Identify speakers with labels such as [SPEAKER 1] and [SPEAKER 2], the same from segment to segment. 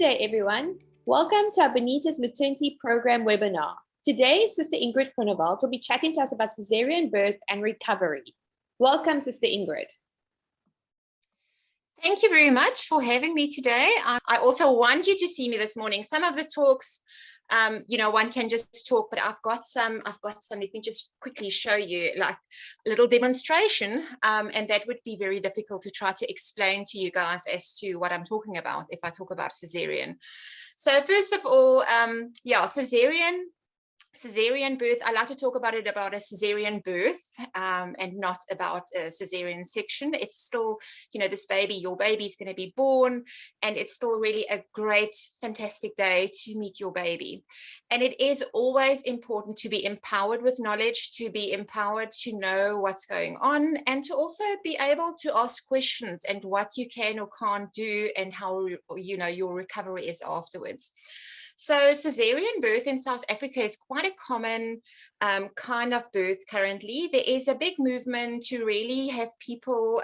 [SPEAKER 1] day, everyone. Welcome to our Bonita's Maternity Program webinar. Today, Sister Ingrid Groenewald will be chatting to us about caesarean birth and recovery. Welcome, Sister Ingrid.
[SPEAKER 2] Thank you very much for having me today. I also want you to see me this morning. Some of the talks, one can just talk, but I've got some, let me just quickly show you like a little demonstration. And that would be very difficult to try to explain to you guys as to what I'm talking about if I talk about caesarean. So first of all, caesarean birth, I like to talk about it about a caesarean birth and not about a caesarean section. It's still, this baby, your baby is going to be born, and it's still really a great, fantastic day to meet your baby. And it is always important to be empowered with knowledge, to be empowered to know what's going on, and to also be able to ask questions and what you can or can't do and how, your recovery is afterwards. So caesarean birth in South Africa is quite a common kind of birth currently. There is a big movement to really have people,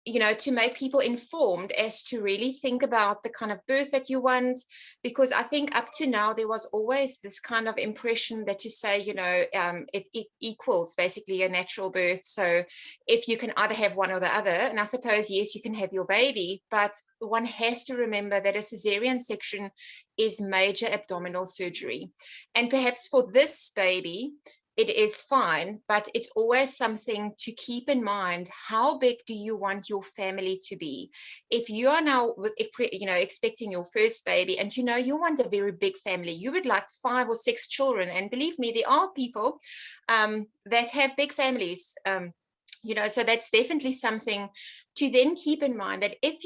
[SPEAKER 2] to make people informed as to really think about the kind of birth that you want, because I think up to now there was always this kind of impression that to say, it equals basically a natural birth. So if you can either have one or the other, and I suppose, yes, you can have your baby, but one has to remember that a caesarean section is major abdominal surgery. And perhaps for this baby, it is fine, but it's always something to keep in mind. How big do you want your family to be? If you are now, expecting your first baby and, you want a very big family, you would like 5 or 6 children. And believe me, there are people that have big families. So that's definitely something to then keep in mind, that if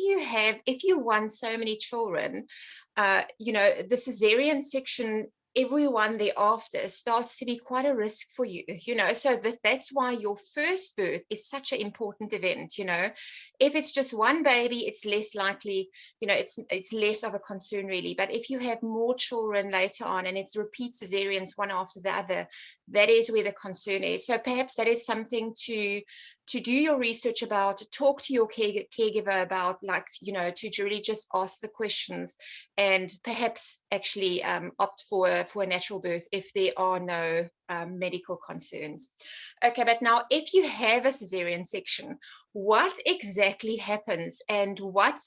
[SPEAKER 2] you want so many children, the caesarean section, everyone thereafter starts to be quite a risk for you, so that's why your first birth is such an important event. If it's just one baby, it's less likely, it's less of a concern really. But if you have more children later on and it's repeat caesareans one after the other, that is where the concern is. So perhaps that is something to do your research about, talk to your caregiver about, to really just ask the questions and perhaps actually opt for a natural birth if there are no medical concerns. Okay, but now if you have a caesarean section, what exactly happens and what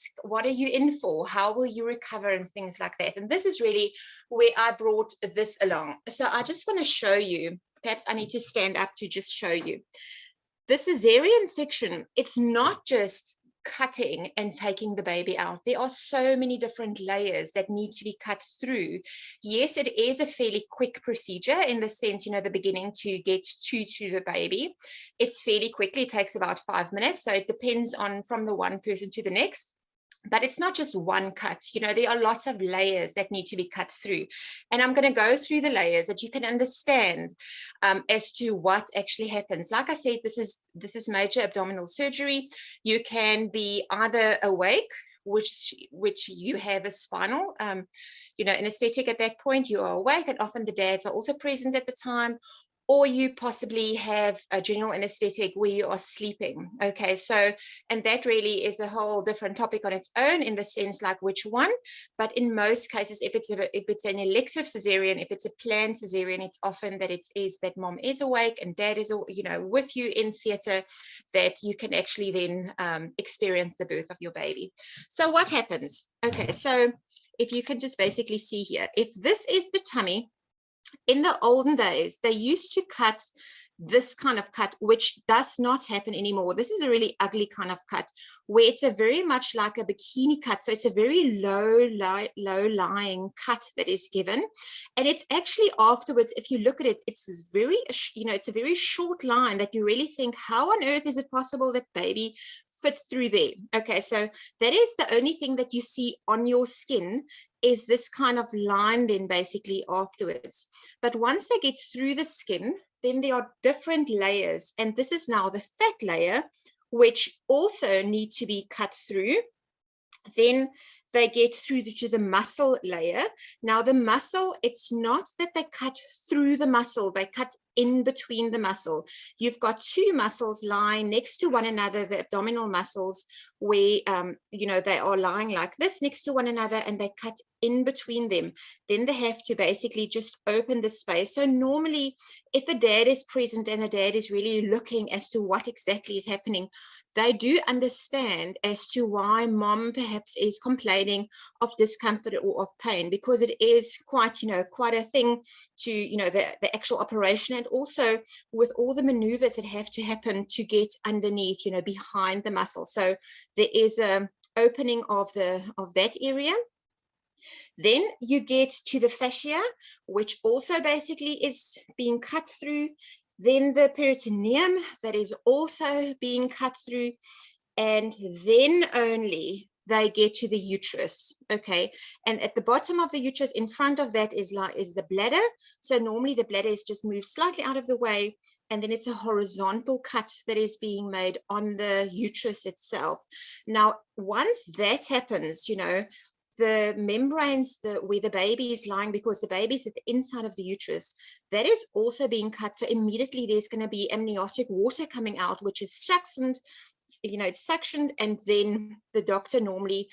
[SPEAKER 2] are you in for? How will you recover and things like that? And this is really where I brought this along. So I just want to show you, perhaps I need to stand up to just show you. The caesarean section, it's not just cutting and taking the baby out. There are so many different layers that need to be cut through. Yes, it is a fairly quick procedure in the sense, the beginning to get to the baby. It's fairly quickly, it takes about 5 minutes. So it depends on from the one person to the next. But it's not just one cut, there are lots of layers that need to be cut through. And I'm going to go through the layers that you can understand as to what actually happens. Like I said, this is major abdominal surgery. You can be either awake, which you have a spinal, anesthetic at that point, you are awake, and often the dads are also present at the time, or you possibly have a general anesthetic where you are sleeping. Okay, so, and that really is a whole different topic on its own in the sense like which one, but in most cases, if it's an elective caesarean, if it's a planned caesarean, it's often that it is that mom is awake and dad is, with you in theatre, that you can actually then experience the birth of your baby. So what happens? Okay, so if you can just basically see here, if this is the tummy, in the olden days, they used to cut this kind of cut, which does not happen anymore. This is a really ugly kind of cut where it's a very much like a bikini cut. So it's a very low lying cut that is given. And it's actually afterwards, if you look at it, it's very, it's a very short line that you really think, how on earth is it possible that baby fit through there? Okay, so that is the only thing that you see on your skin, is this kind of line then basically afterwards. But once they get through the skin, then there are different layers. And this is now the fat layer, which also need to be cut through. Then they get through to the muscle layer. Now the muscle, it's not that they cut through the muscle, they cut in between the muscle. You've got two muscles lying next to one another, the abdominal muscles, where they are lying like this next to one another, and they cut in between them. Then they have to basically just open the space. So normally, if a dad is present and a dad is really looking as to what exactly is happening, they do understand as to why mom perhaps is complaining of discomfort or of pain, because it is quite a thing to, the actual operation, and also with all the maneuvers that have to happen to get underneath, behind the muscle. So there is a opening of that area. Then you get to the fascia, which also basically is being cut through. Then the peritoneum, that is also being cut through. And then only they get to the uterus, okay? And at the bottom of the uterus, in front of that is the bladder. So normally the bladder is just moved slightly out of the way, and then it's a horizontal cut that is being made on the uterus itself. Now, once that happens, the membranes where the baby is lying, because the baby is at the inside of the uterus, that is also being cut. So immediately there's going to be amniotic water coming out, which is suctioned, it's suctioned, and then the doctor normally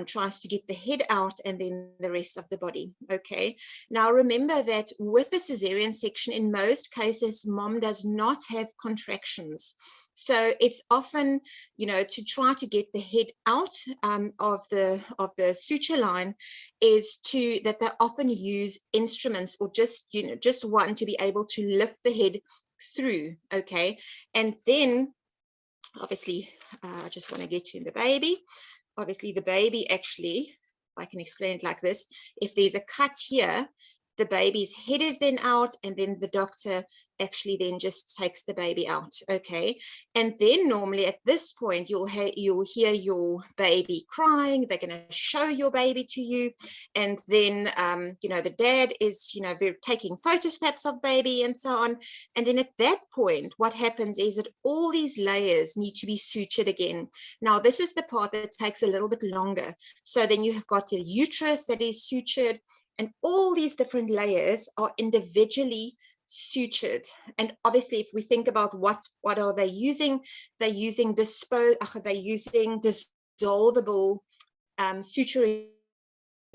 [SPEAKER 2] tries to get the head out and then the rest of the body. Okay. Now remember that with the cesarean section, in most cases, mom does not have contractions. So it's often, to try to get the head out of the suture line, is that they often use instruments, or just one to be able to lift the head through. Okay. And then obviously, I just want to get to the baby. Obviously, the baby actually, if I can explain it like this, if there's a cut here, the baby's head is then out, and then the doctor actually then just takes the baby out. Okay. And then normally at this point, you'll hear your baby crying. They're going to show your baby to you. And then, the dad is, taking photos perhaps of baby and so on. And then at that point, what happens is that all these layers need to be sutured again. Now, this is the part that takes a little bit longer. So then you have got the uterus that is sutured, and all these different layers are individually sutured. And obviously, if we think about what are they using, they're using dissolvable suturing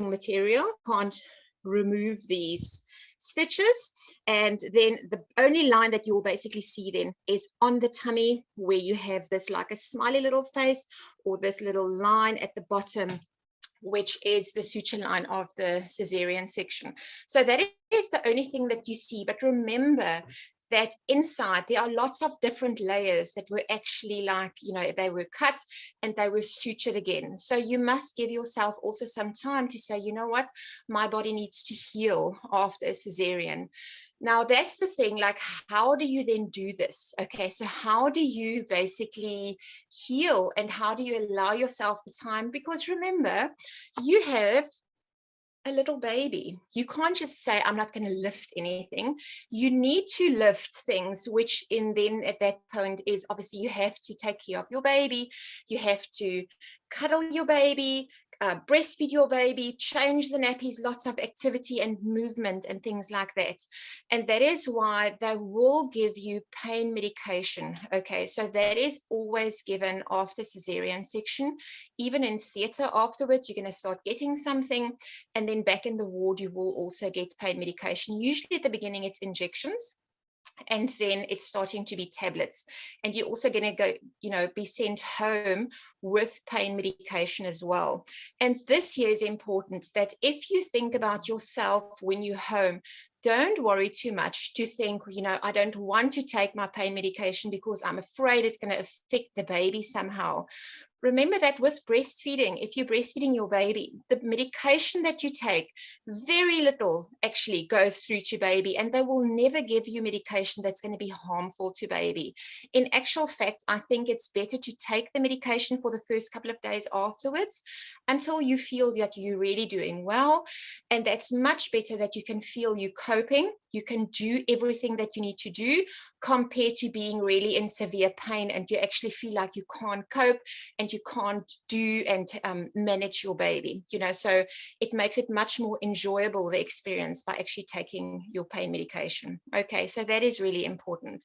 [SPEAKER 2] material. Can't remove these stitches. And then the only line that you'll basically see then is on the tummy, where you have this like a smiley little face, or this little line at the bottom, which is the suture line of the cesarean section. So that is the only thing that you see. But remember that inside there are lots of different layers that were actually they were cut and they were sutured again. So you must give yourself also some time to say, you know what, my body needs to heal after a cesarean. Now, that's the thing, how do you then do this? Okay, so how do you basically heal, and how do you allow yourself the time? Because remember, you have a little baby. You can't just say, I'm not going to lift anything. You need to lift things, which then at that point is obviously you have to take care of your baby. You have to cuddle your baby, breastfeed your baby, change the nappies, lots of activity and movement and things like that. And that is why they will give you pain medication. Okay, so that is always given after cesarean section. Even in theatre afterwards, you're going to start getting something, and then back in the ward, you will also get pain medication. Usually at the beginning, it's injections, and then it's starting to be tablets. And you're also going to go, be sent home with pain medication as well. And this here is important, that if you think about yourself when you're home, don't worry too much to think, I don't want to take my pain medication because I'm afraid it's going to affect the baby somehow. Remember that with breastfeeding, if you're breastfeeding your baby, the medication that you take, very little actually goes through to baby, and they will never give you medication that's going to be harmful to baby. In actual fact, I think it's better to take the medication for the first couple of days afterwards until you feel that you're really doing well. And that's much better, that you can feel you coping, you can do everything that you need to do, compared to being really in severe pain and you actually feel like you can't cope and that you can't do and manage your baby, you know, so it makes it much more enjoyable, the experience, by actually taking your pain medication. Okay, so that is really important.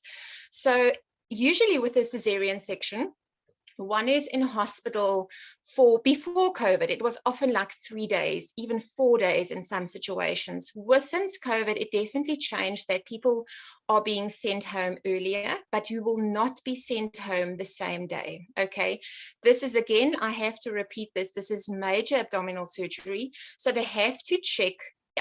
[SPEAKER 2] So usually with a cesarean section, one is in hospital for, before COVID, it was often like 3 days, even 4 days in some situations. Well, since COVID, it definitely changed that people are being sent home earlier, but you will not be sent home the same day. Okay, this is, again, I have to repeat this, this is major abdominal surgery. So they have to check,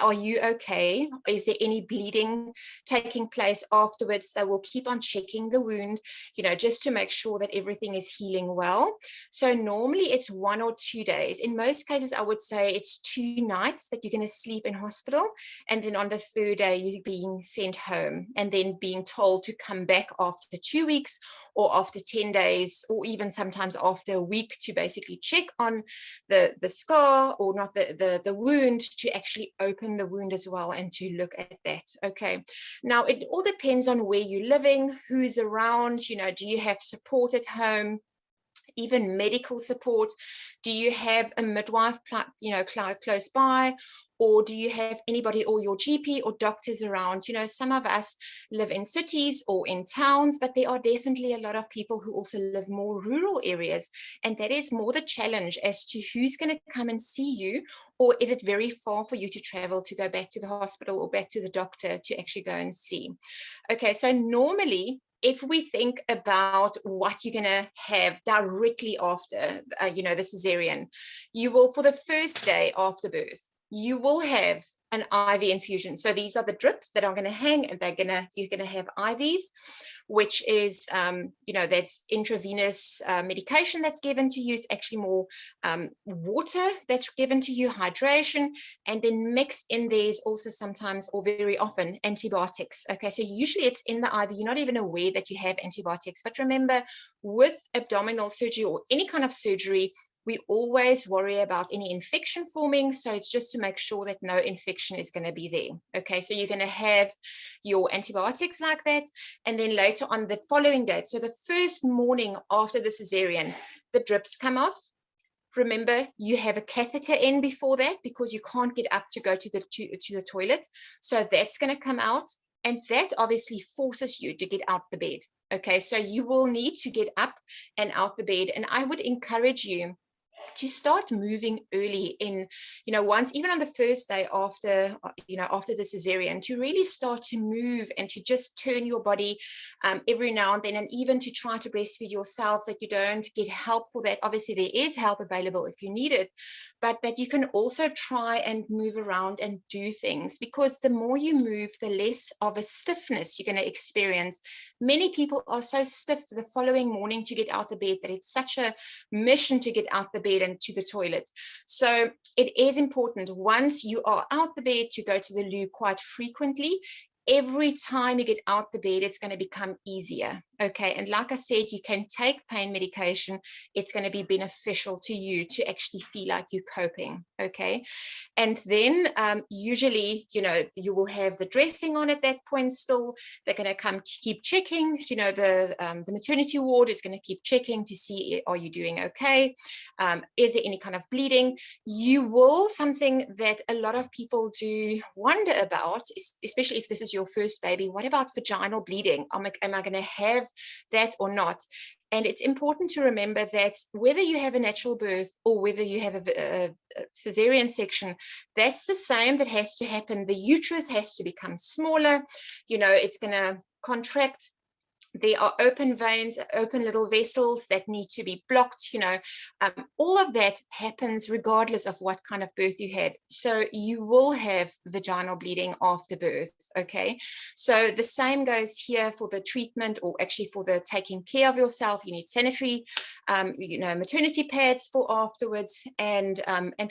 [SPEAKER 2] are you okay? Is there any bleeding taking place afterwards? They will keep on checking the wound, you know, just to make sure that everything is healing well. So normally it's 1 or 2 days. In most cases, I would say it's 2 nights that you're going to sleep in hospital. And then on the 3rd day, you're being sent home and then being told to come back after 2 weeks or after 10 days, or even sometimes after a week, to basically check on the scar, or not the wound, to actually open the wound as well and to look at that. Okay, now it all depends on where you're living, who's around, you know, do you have support at home, even medical support? Do you have a midwife, you know, close by, or do you have anybody, or your GP or doctors around? You know, some of us live in cities or in towns, but there are definitely a lot of people who also live more rural areas, and that is more the challenge as to who's going to come and see you, or is it very far for you to travel to go back to the hospital or back to the doctor to actually go and see? Okay, so normally, if we think about what you're going to have directly after, you know, the cesarean, you will, for the first day after birth, you will have an IV infusion. So these are the drips that are going to hang, and you're going to have IVs, which is, you know, that's intravenous medication that's given to you. It's actually more water that's given to you, hydration, and then mixed in there's also sometimes, or very often, antibiotics. Okay, so usually it's in the IV. You're not even aware that you have antibiotics. But remember, with abdominal surgery or any kind of surgery, we always worry about any infection forming. So it's just to make sure that no infection is going to be there. Okay, so you're going to have your antibiotics like that. And then later on, the following day, so the first morning after the cesarean, the drips come off. Remember, you have a catheter in before that, because you can't get up to go to the toilet. So that's going to come out. And that obviously forces you to get out the bed. Okay, so you will need to get up and out the bed. And I would encourage you to start moving early in, you know, once, even on the first day after, you know, after the cesarean, to really start to move and to just turn your body every now and then, and even to try to breastfeed yourself, that you don't get help for that. Obviously, there is help available if you need it, but that you can also try and move around and do things, because the more you move, the less of a stiffness you're going to experience. Many people are so stiff the following morning to get out the bed that it's such a mission to get out the bed and to the toilet. So it is important, once you are out the bed, to go to the loo quite frequently. Every time you get out the bed, it's going to become easier. Okay, and like I said, you can take pain medication. It's going to be beneficial to you to actually feel like you're coping. Okay, and then usually, you know, you will have the dressing on at that point still. They're going to come to keep checking. You know, the maternity ward is going to keep checking to see, are you doing okay? Is there any kind of bleeding? You will, something that a lot of people do wonder about, especially if this is your first baby, what about vaginal bleeding? Am I going to have that or not? And it's important to remember that whether you have a natural birth or whether you have a cesarean section, that's the same that has to happen. The uterus has to become smaller. You know, it's going to contract. There are open veins, open little vessels that need to be blocked. You know, all of that happens regardless of what kind of birth you had. So you will have vaginal bleeding after birth. Okay, so the same goes here for the treatment, or actually for the taking care of yourself. You need sanitary, you know, maternity pads for afterwards. And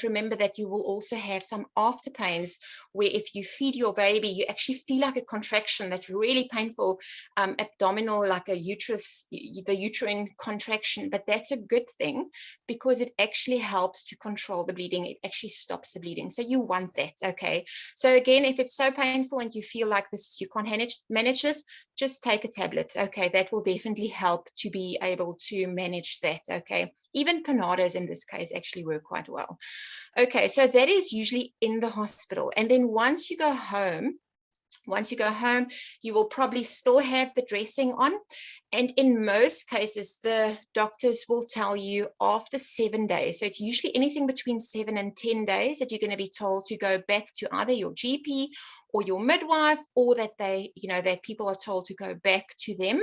[SPEAKER 2] remember that you will also have some after pains, where if you feed your baby, you actually feel like a contraction that's really painful, abdominal feel like a uterus, the uterine contraction, but that's a good thing because it actually helps to control the bleeding. It actually stops the bleeding. So you want that, okay? So again, if it's so painful and you feel like this, you can't manage this, just take a tablet, okay? That will definitely help to be able to manage that, okay? Even Panados in this case actually work quite well. Okay, so that is usually in the hospital. And then once you go home, you will probably still have the dressing on. And in most cases, the doctors will tell you after 7 days. So it's usually anything between 7 and 10 days that you're going to be told to go back to either your GP or your midwife, or that that people are told to go back to them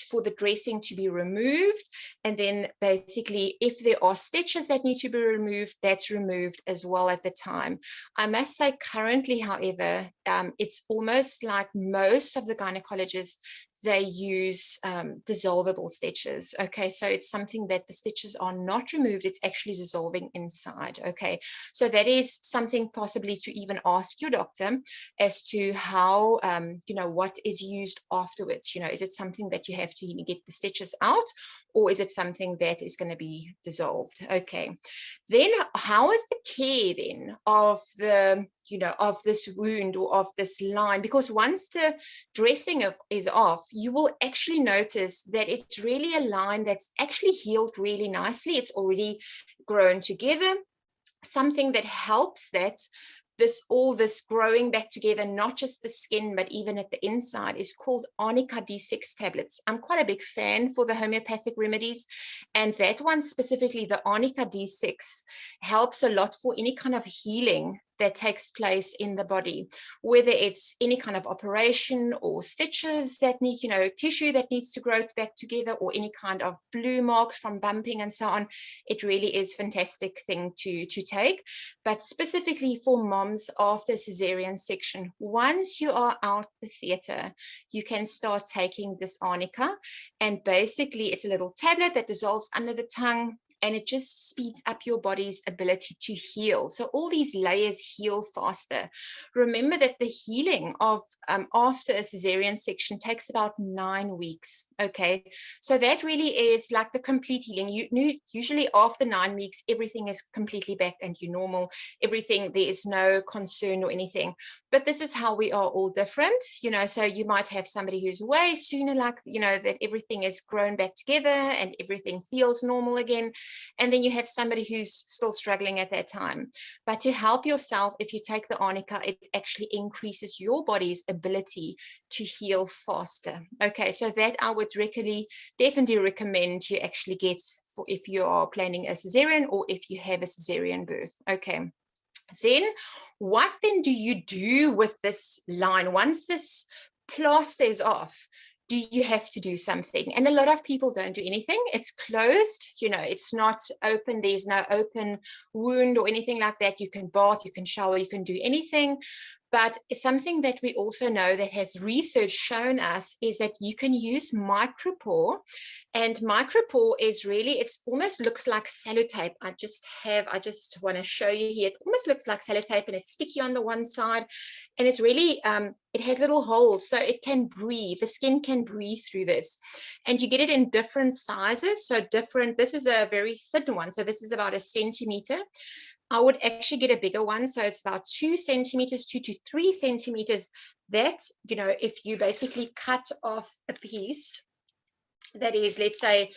[SPEAKER 2] for the dressing to be removed. And then basically, if there are stitches that need to be removed, that's removed as well at the time. I must say currently, however, it's almost like most of the gynecologists, they use dissolvable stitches. Okay, so it's something that the stitches are not removed, it's actually dissolving inside. Okay, so that is something possibly to even ask your doctor as to how, what is used afterwards. Is it something that you have to get the stitches out, or is it something that is going to be dissolved? Okay, then how is the care then of the of this wound or of this line? Because once the dressing is off, you will actually notice that it's really a line that's actually healed really nicely. It's already grown together. Something that helps that all this growing back together, not just the skin, but even at the inside, is called arnica D6 tablets. I'm quite a big fan for the homeopathic remedies, and that one specifically, the arnica D6, helps a lot for any kind of healing that takes place in the body, whether it's any kind of operation or stitches that need, tissue that needs to grow back together, or any kind of blue marks from bumping and so on. It really is a fantastic thing to take. But specifically for moms after cesarean section, once you are out the theater, you can start taking this arnica, and basically it's a little tablet that dissolves under the tongue, and it just speeds up your body's ability to heal. So all these layers heal faster. Remember that the healing of after a cesarean section takes about 9 weeks. Okay, so that really is like the complete healing. Usually after 9 weeks, everything is completely back and you're normal. Everything, there is no concern or anything. But this is how we are all different. So you might have somebody who's way sooner, like that everything is grown back together and everything feels normal again. And then you have somebody who's still struggling at that time. But to help yourself, if you take the arnica, it actually increases your body's ability to heal faster. Okay, so that I would definitely recommend you actually get for if you are planning a cesarean or if you have a cesarean birth. Okay. Then what then do you do with this line? Once this plaster is off, do you have to do something? And a lot of people don't do anything. It's closed, it's not open. There's no open wound or anything like that. You can bath, you can shower, you can do anything. But it's something that we also know that has research shown us is that you can use micropore. And micropore is really, it almost looks like sellotape. I just want to show you here. It almost looks like sellotape, and it's sticky on the one side. And it's really, it has little holes, so it can breathe. The skin can breathe through this. And you get it in different sizes. So this is a very thin one. So this is about 1 centimeter. I would actually get a bigger one. So it's about 2 centimeters, 2 to 3 centimeters. That, if you basically cut off a piece that is, let's say,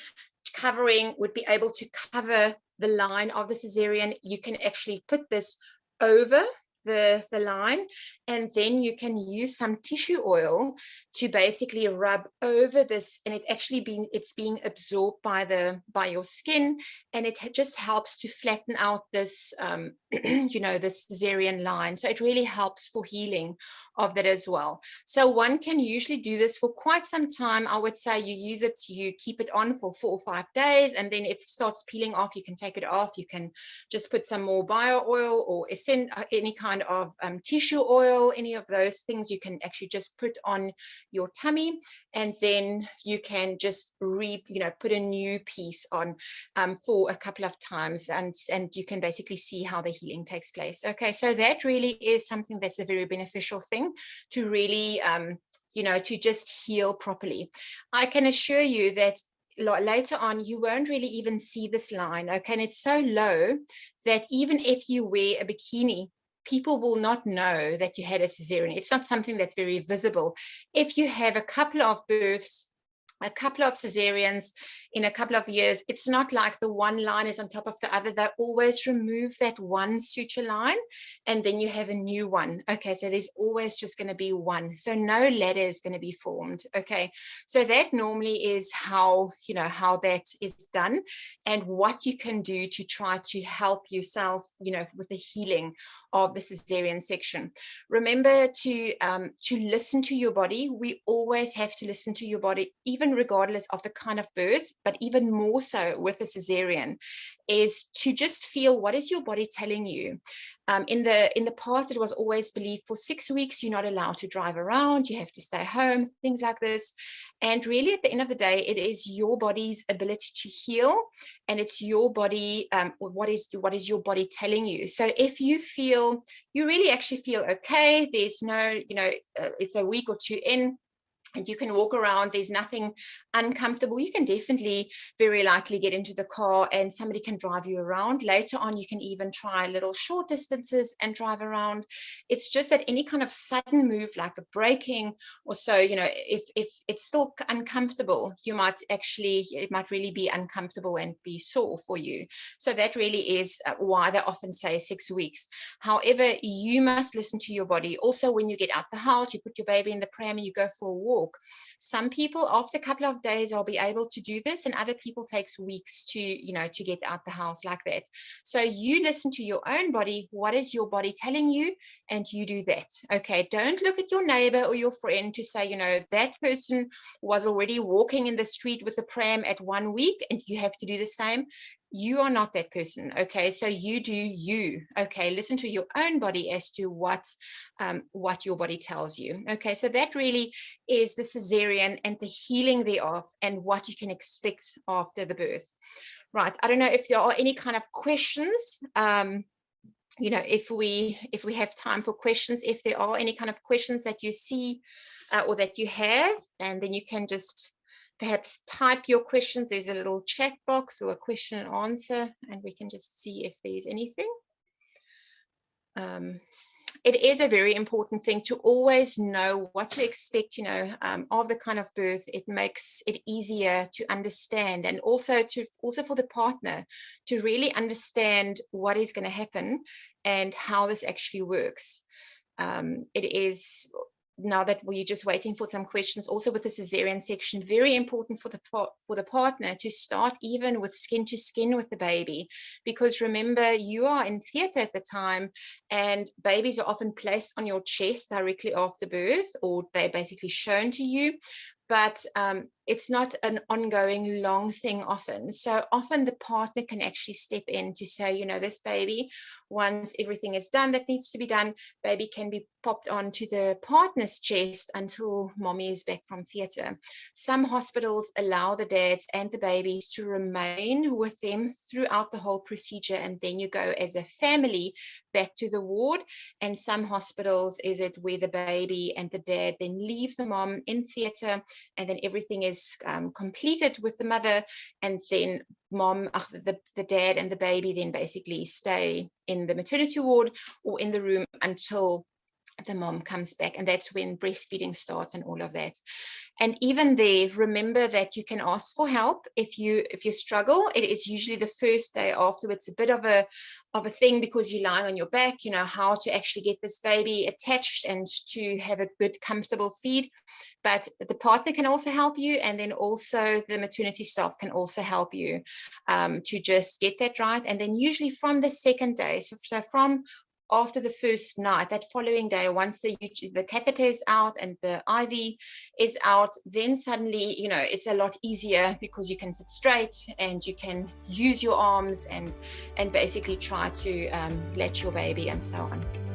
[SPEAKER 2] would be able to cover the line of the cesarean, you can actually put this over the line, and then you can use some tissue oil to basically rub over this, and it's being absorbed by your skin, and it just helps to flatten out this this cesarean line. So it really helps for healing of that as well. So one can usually do this for quite some time. I would say you keep it on for 4 or 5 days, and then if it starts peeling off, you can take it off. You can just put some more bio oil or any kind of tissue oil, any of those things you can actually just put on your tummy, and then you can just put a new piece on for a couple of times, and you can basically see how the healing takes place. Okay, so that really is something that's a very beneficial thing to really to just heal properly. I can assure you that later on, you won't really even see this line, okay? And it's so low that even if you wear a bikini, people will not know that you had a cesarean. It's not something that's very visible. If you have a couple of births, a couple of cesareans in a couple of years, it's not like the one line is on top of the other. They always remove that one suture line and then you have a new one. Okay, so there's always just going to be one. So no ladder is going to be formed. Okay, so that normally is how, how that is done and what you can do to try to help yourself, with the healing of the cesarean section. Remember to listen to your body. We always have to listen to your body, even regardless of the kind of birth, but even more so with a cesarean, is to just feel what is your body telling you. In the past, it was always believed for 6 weeks, you're not allowed to drive around, you have to stay home, things like this. And really, at the end of the day, it is your body's ability to heal, and it's your body, what is your body telling you. So if you really actually feel okay, there's no, it's a week or two in, and you can walk around, there's nothing uncomfortable, you can definitely very likely get into the car and somebody can drive you around. Later on, you can even try little short distances and drive around. It's just that any kind of sudden move, like a braking or so, if it's still uncomfortable, it might really be uncomfortable and be sore for you. So that really is why they often say 6 weeks. However, you must listen to your body. Also, when you get out the house, you put your baby in the pram and you go for a walk. Some people after a couple of days will be able to do this, and other people takes weeks to get out the house like that. So you listen to your own body. What is your body telling you? And you do that. Okay, don't look at your neighbor or your friend to say, that person was already walking in the street with a pram at 1 week and you have to do the same. You are not that person. Okay, so you do you. Okay, listen to your own body as to what your body tells you. Okay, so that really is the cesarean and the healing thereof and what you can expect after the birth. Right, I don't know if there are any kind of questions. If we have time for questions, if there are any kind of questions that you see or that you have, and then you can just perhaps type your questions. There's a little chat box or a question and answer, and we can just see if there's anything. It is a very important thing to always know what to expect, of the kind of birth. It makes it easier to understand, and also for the partner to really understand what is going to happen and how this actually works. It is, now that we're just waiting for some questions, also with the cesarean section, very important for the partner to start even with skin to skin with the baby, because remember, you are in theater at the time, and babies are often placed on your chest directly after birth, or they're basically shown to you. But it's not an ongoing long thing often. So often the partner can actually step in to say, this baby, once everything is done that needs to be done, baby can be popped onto the partner's chest until mommy is back from theater. Some hospitals allow the dads and the babies to remain with them throughout the whole procedure, and then you go as a family back to the ward. And some hospitals is it where the baby and the dad then leave the mom in theater, and then everything is completed with the mother, and then the dad and the baby then basically stay in the maternity ward or in the room until the mom comes back, and that's when breastfeeding starts and all of that. And even there, remember that you can ask for help if you struggle. It is usually the first day afterwards a bit of a thing, because you're lying on your back, how to actually get this baby attached and to have a good comfortable feed. But the partner can also help you, and then also the maternity staff can also help you to just get that right. And then usually from the second day, so from after the first night, that following day, once the catheter is out and the IV is out, then suddenly, it's a lot easier, because you can sit straight and you can use your arms and basically try to latch your baby and so on.